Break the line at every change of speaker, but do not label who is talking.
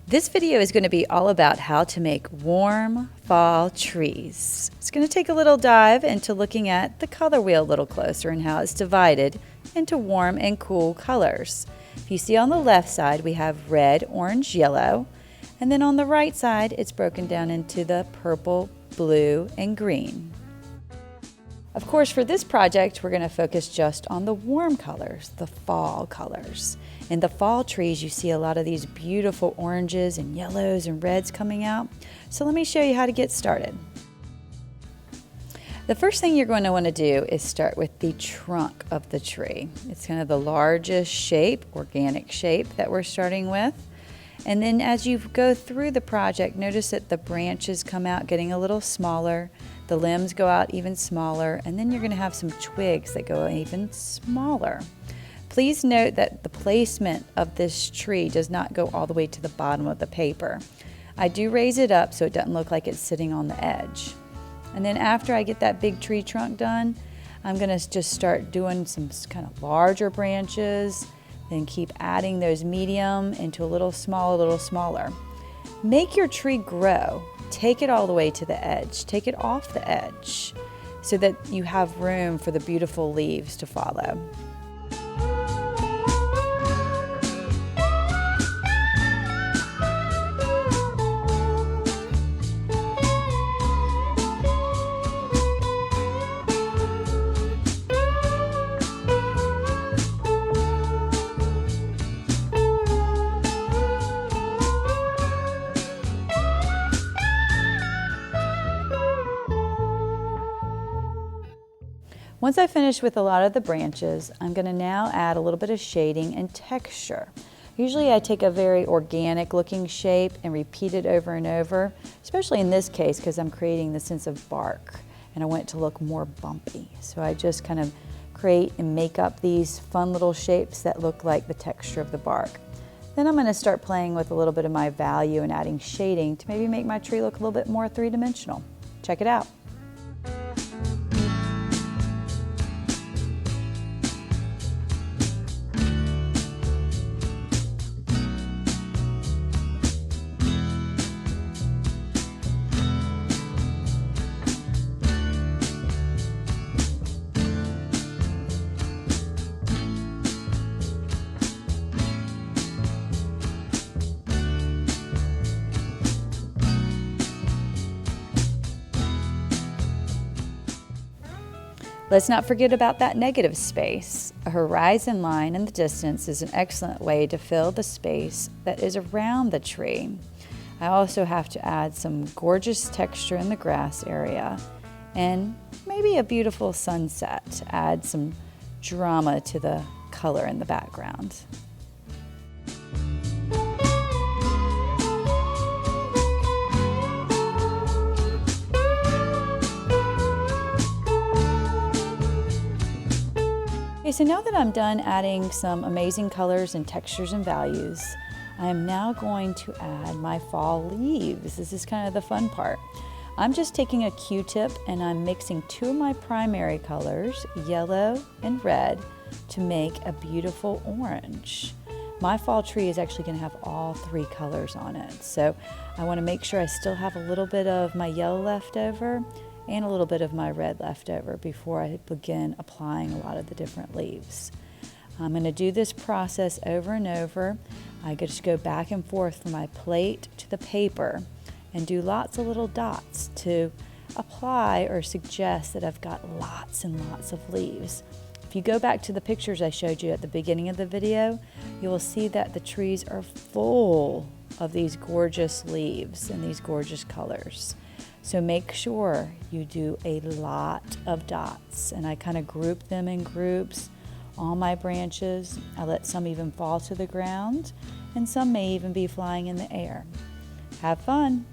This video is going to be all about how to make warm fall trees. It's going to take a little dive into looking at the color wheel a little closer and how it's divided into warm and cool colors. If you see on the left side, we have red, orange, yellow, and then on the right side, it's broken down into the purple, blue, and green. Of course, for this project, we're going to focus just on the warm colors, the fall colors. In the fall trees, you see a lot of these beautiful oranges and yellows and reds coming out. So let me show you how to get started. The first thing you're going to want to do is start with the trunk of the tree. It's kind of the largest shape, organic shape that we're starting with. And then as you go through the project, notice that the branches come out getting a little smaller, the limbs go out even smaller, and then you're going to have some twigs that go even smaller. Please note that the placement of this tree does not go all the way to the bottom of the paper. I do raise it up so it doesn't look like it's sitting on the edge. And then after I get that big tree trunk done, I'm going to just start doing some kind of larger branches, then keep adding those medium into a little smaller. Make your tree grow. Take it all the way to the edge. Take it off the edge so that you have room for the beautiful leaves to follow. Once I finish with a lot of the branches, I'm going to now add a little bit of shading and texture. Usually I take a very organic looking shape and repeat it over and over, especially in this case because I'm creating the sense of bark and I want it to look more bumpy. So I just kind of create and make up these fun little shapes that look like the texture of the bark. Then I'm going to start playing with a little bit of my value and adding shading to maybe make my tree look a little bit more three-dimensional. Check it out. Let's not forget about that negative space. A horizon line in the distance is an excellent way to fill the space that is around the tree. I also have to add some gorgeous texture in the grass area and maybe a beautiful sunset to add some drama to the color in the background. Okay, so now that I'm done adding some amazing colors and textures and values, I am now going to add my fall leaves. This is kind of the fun part. I'm just taking a Q-tip and I'm mixing two of my primary colors, yellow and red, to make a beautiful orange. My fall tree is actually going to have all three colors on it. So I want to make sure I still have a little bit of my yellow left over and a little bit of my red left over before I begin applying a lot of the different leaves. I'm going to do this process over and over. I just go back and forth from my plate to the paper and do lots of little dots to apply or suggest that I've got lots and lots of leaves. If you go back to the pictures I showed you at the beginning of the video, you will see that the trees are full of these gorgeous leaves and these gorgeous colors. So make sure you do a lot of dots, and I kind of group them in groups on my branches. I let some even fall to the ground, and some may even be flying in the air. Have fun!